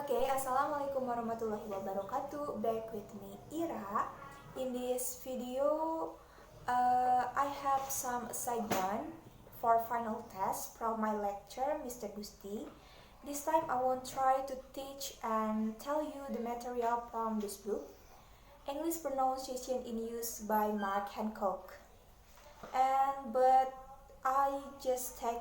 Okay, assalamualaikum warahmatullahi wabarakatuh. Back with me, Ira. In this video, I have some assignment for final test from my lecturer, Mr. Gusti. This time, I won't try to teach and tell you the material from this book. English pronunciation in use by Mark Hancock. But I just take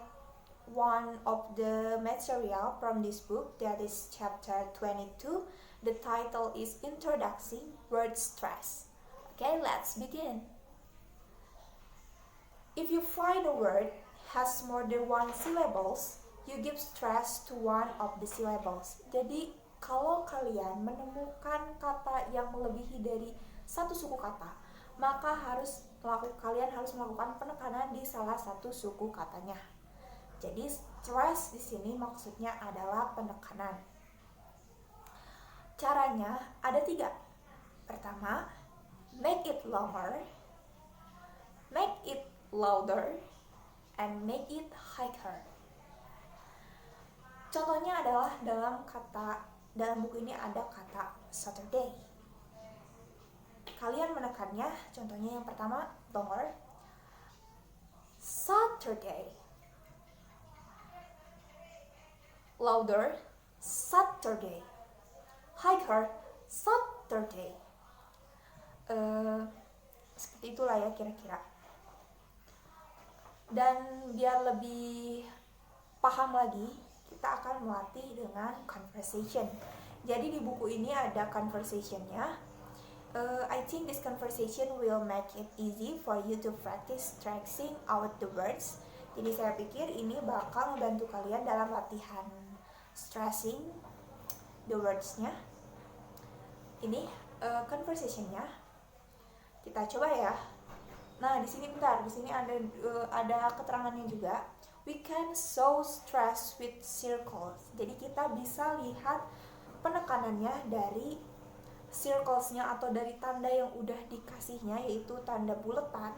one of the material from this book, that is chapter 22. The title is Introducing Word Stress. Okay, let's begin. If you find a word has more than one syllables, you give stress to one of the syllables. Jadi kalau kalian menemukan kata yang melebihi dari satu suku kata, maka kalian harus melakukan penekanan di salah satu suku katanya. Jadi stress di sini maksudnya adalah penekanan. Caranya ada 3. Pertama, make it longer, make it louder, and make it higher. Contohnya adalah dalam buku ini ada kata Saturday. Kalian menekannya, contohnya yang pertama longer, Saturday. Louder, Saturday. Higher, Saturday. Seperti itulah ya kira-kira. Dan biar lebih paham lagi, kita akan melatih dengan conversation. Jadi di buku ini ada conversationnya. I think this conversation will make it easy for you to practice stressing out the words. Jadi saya pikir ini bakal membantu kalian dalam latihan stressing the words-nya. Ini conversation-nya. Kita coba ya. Nah, di sini ada keterangannya juga. We can show stress with circles. Jadi kita bisa lihat penekanannya dari circles-nya atau dari tanda yang udah dikasihnya, yaitu tanda buletan.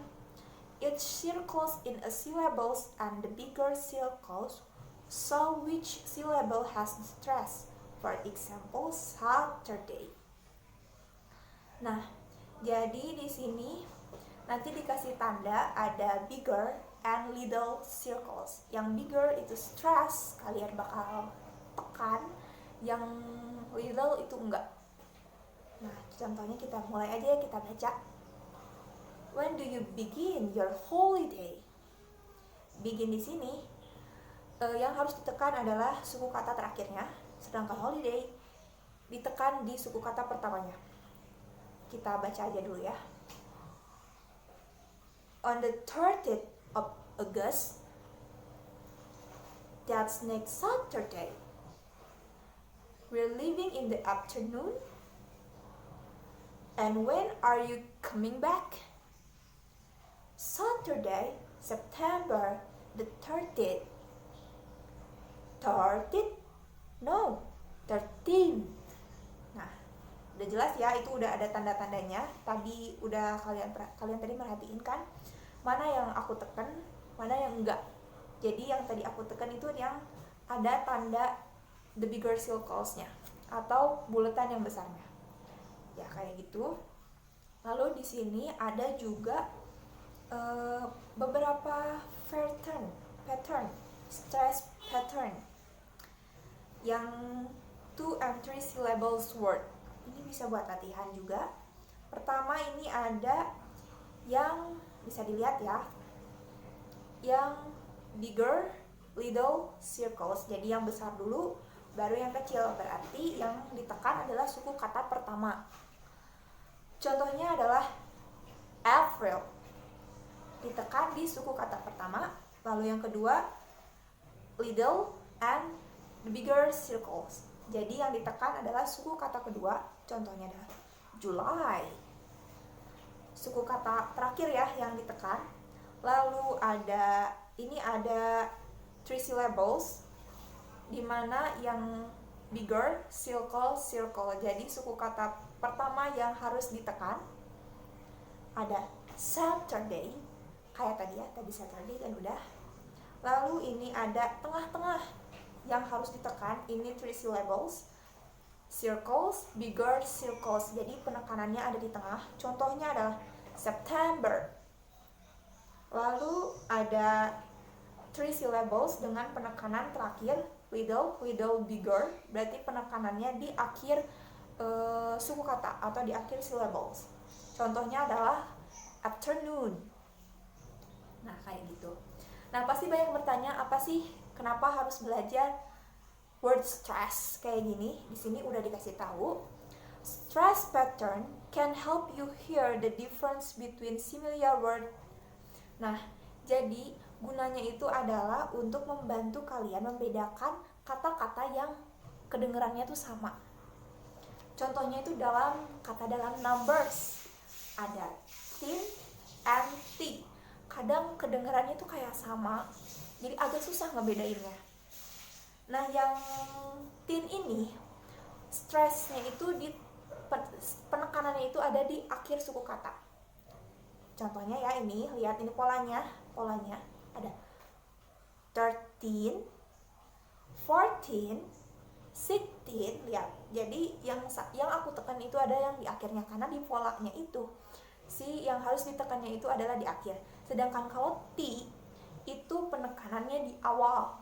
Each circles in a syllables and the bigger circles show which syllable has stress. For example, Saturday. Nah, jadi di sini nanti dikasih tanda ada bigger and little circles. Yang bigger itu stress, kalian bakal tekan. Yang little itu enggak. Nah, contohnya kita mulai aja ya, kita baca. When do you begin your holiday? Begin di sini yang harus ditekan adalah suku kata terakhirnya, sedangkan holiday ditekan di suku kata pertamanya. Kita baca aja dulu ya. On the 30th of August, that's next Saturday, we're leaving in the afternoon. And when are you coming back? Saturday, September the 30th. 30th? No, 13. Nah, udah jelas ya, itu udah ada tanda-tandanya. Tadi udah kalian tadi merhatiin kan mana yang aku tekan, mana yang enggak. Jadi yang tadi aku tekan itu yang ada tanda the bigger circles-nya atau buletan yang besarnya. Ya kayak gitu. Lalu di sini ada juga beberapa pattern, stress pattern yang 2 and 3 syllables word. Ini bisa buat latihan juga. Pertama ini ada yang bisa dilihat ya, yang bigger, little circles. Jadi yang besar dulu, baru yang kecil. Berarti yang ditekan adalah suku kata pertama. Contohnya adalah April. Ditekan di suku kata pertama. Lalu yang kedua, little and the bigger circles. Jadi yang ditekan adalah suku kata kedua. Contohnya adalah July. Suku kata terakhir ya yang ditekan. Lalu ada 3 syllables, dimana yang bigger, circle. Jadi suku kata pertama yang harus ditekan ada Saturday, kayak tadi ya, tadi Saturday kan udah. Lalu ini ada tengah-tengah yang harus ditekan, ini 3 syllables. circles, bigger circles. Jadi penekanannya ada di tengah. Contohnya adalah September. Lalu ada 3 syllables dengan penekanan terakhir little, bigger. Berarti penekanannya di akhir suku kata atau di akhir syllables. Contohnya adalah afternoon. Nah, kayak gitu. Nah, pasti banyak bertanya, apa sih kenapa harus belajar word stress kayak gini? Di sini udah dikasih tahu. Stress pattern can help you hear the difference between similar word. Nah, jadi gunanya itu adalah untuk membantu kalian membedakan kata-kata yang kedengarannya tuh sama. Contohnya itu dalam numbers. Ada thin and thick. Kadang kedengarannya tuh kayak sama, jadi agak susah ngebedainnya. Nah, yang thin ini stressnya itu penekanannya itu ada di akhir suku kata. Contohnya ya, ini lihat, ini polanya ada 13, 14, 16. Lihat, jadi yang aku tekan itu ada yang di akhirnya, karena di polanya itu yang harus ditekannya itu adalah di akhir. Sedangkan kalau T itu penekanannya di awal.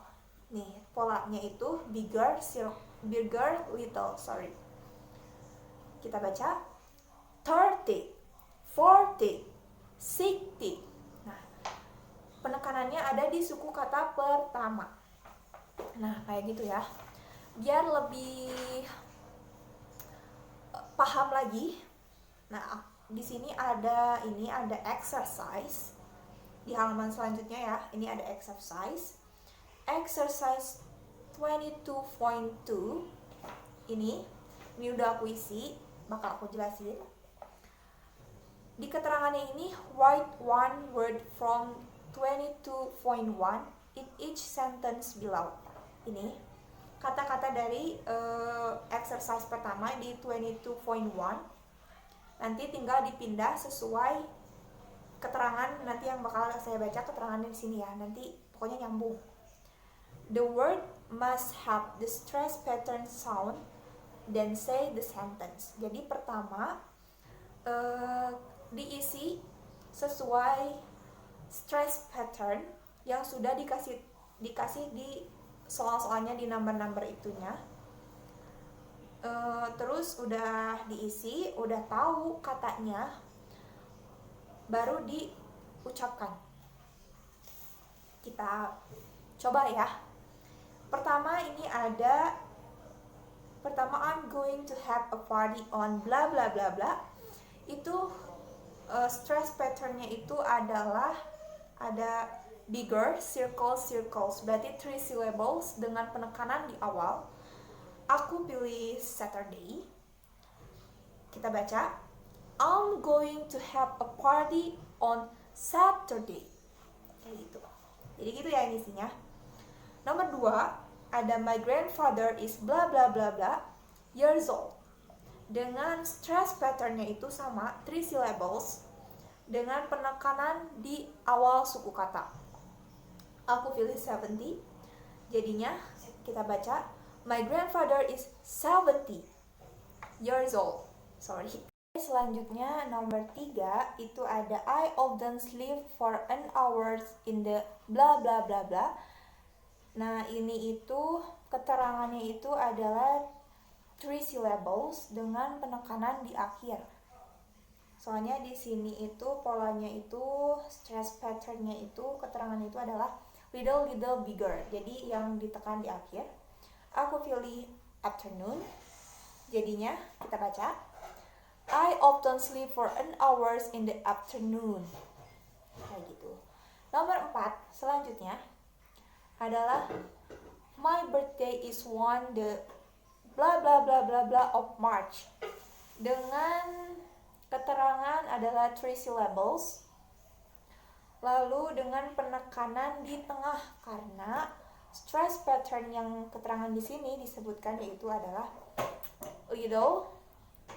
Nih, polanya itu bigger, little. Kita baca 30, 40, 60. Nah, penekanannya ada di suku kata pertama. Nah, kayak gitu ya. Biar lebih paham lagi. Nah, di sini ada exercise di halaman selanjutnya ya. Ini ada exercise 22.2. Ini udah aku isi, bakal aku jelasin. Di keterangannya ini, write one word from 22.1 in each sentence below. Ini kata-kata dari exercise pertama di 22.1. Nanti tinggal dipindah sesuai keterangan nanti yang bakal saya baca keterangannya di sini ya. Nanti pokoknya nyambung. The word must have the stress pattern sound, then say the sentence. Jadi pertama diisi sesuai stress pattern yang sudah dikasih di soal-soalnya di number itunya. Terus udah diisi, udah tahu katanya, baru diucapkan. Kita coba ya. Pertama I'm going to have a party on bla bla bla bla. Itu stress patternnya itu adalah ada bigger, circles, berarti 3 syllables dengan penekanan di awal. Aku pilih Saturday. Kita baca, I'm going to have a party on Saturday. Kayak gitu. Jadi gitu ya isinya. Nomor 2, ada my grandfather is bla bla bla bla years old. Dengan stress patternnya itu sama, 3 syllables dengan penekanan di awal suku kata. Aku pilih 70. Jadinya kita baca, my grandfather is 70 years old. Selanjutnya nomor 3 itu ada I often sleep for an hour in the bla bla bla bla. Nah, ini itu keterangannya itu adalah 3 syllables dengan penekanan di akhir. Soalnya di sini itu polanya itu stress patternnya itu keterangannya itu adalah little bigger. Jadi yang ditekan di akhir. Aku pilih afternoon. Jadinya kita baca, I often sleep for an hours in the afternoon. Kayak gitu. Nomor 4 selanjutnya adalah my birthday is on the bla bla bla bla bla of March. Dengan keterangan adalah 3 syllables. Lalu dengan penekanan di tengah karena stress pattern yang keterangan di sini disebutkan yaitu adalah little,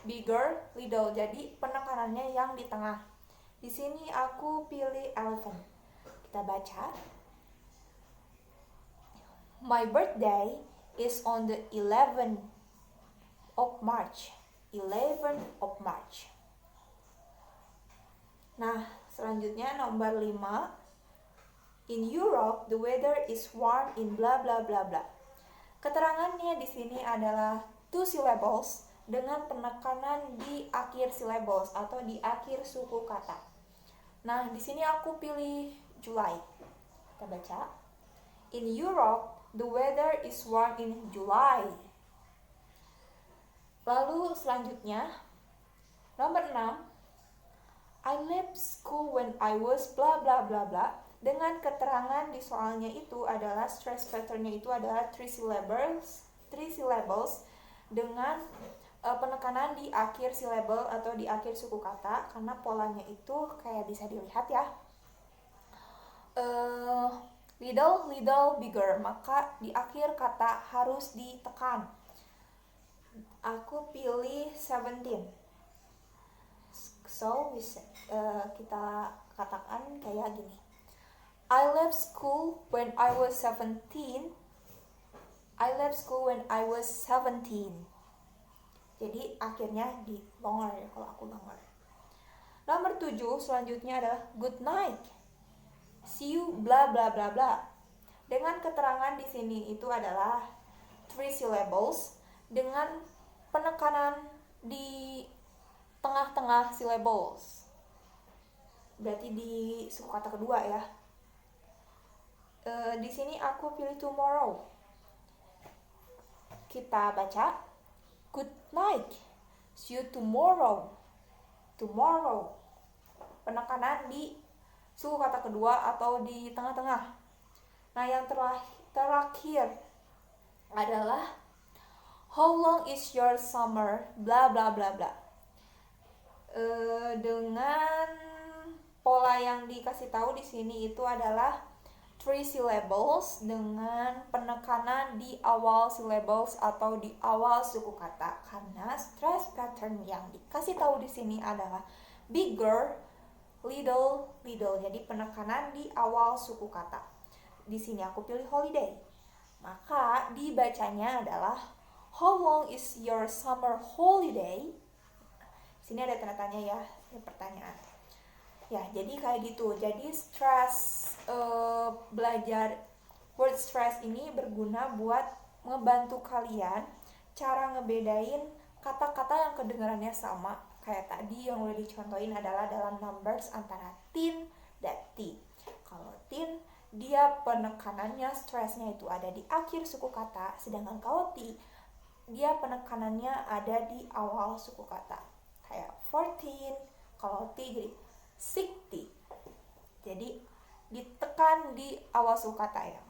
bigger, little. Jadi penekanannya yang di tengah. Di sini aku pilih 11. Kita baca. My birthday is on the 11th of March. 11 of March. Nah, selanjutnya nomor 5. In Europe, the weather is warm in bla bla bla bla. Keterangannya di sini adalah 2 syllables dengan penekanan di akhir syllables atau di akhir suku kata. Nah, di sini aku pilih July. Kita baca. In Europe, the weather is warm in July. Lalu selanjutnya, nomor 6. I left school when I was bla bla bla bla. Dengan keterangan di soalnya itu adalah stress patternnya itu adalah 3 syllables dengan penekanan di akhir syllable atau di akhir suku kata, karena polanya itu kayak bisa dilihat ya. Little, bigger, maka di akhir kata harus ditekan. Aku pilih 17. So, kita katakan kayak gini. I left school when I was 17. I left school when I was 17. Jadi akhirnya di longer ya kalau aku longer. Nomor 7 selanjutnya adalah good night. See you bla bla bla bla. Dengan keterangan di sini itu adalah 3 syllables dengan penekanan di tengah-tengah syllables. Berarti di suku kata kedua ya. Di sini aku pilih tomorrow. Kita baca. Good night. See you tomorrow. Tomorrow. Penekanan di suku kata kedua atau di tengah-tengah. Nah, yang terakhir adalah how long is your summer? Bla bla bla bla. Dengan pola yang dikasih tahu di sini itu adalah 3 syllables dengan penekanan di awal syllables atau di awal suku kata, karena stress pattern yang dikasih tahu di sini adalah bigger, little. Jadi penekanan di awal suku kata. Di sini aku pilih holiday. Maka dibacanya adalah how long is your summer holiday? Sini ada tanda tanya ya, ini pertanyaan. Ya, jadi kayak gitu. Jadi stress belajar word stress ini berguna buat membantu kalian cara ngebedain kata-kata yang kedengarannya sama. Kayak tadi yang udah dicontohin adalah dalam numbers antara teen dan T. Kalau teen, dia penekanannya stressnya itu ada di akhir suku kata, sedangkan kalau T, dia penekanannya ada di awal suku kata. Kayak 14, kalau T jadi 60. Jadi ditekan di awal suku kata ya.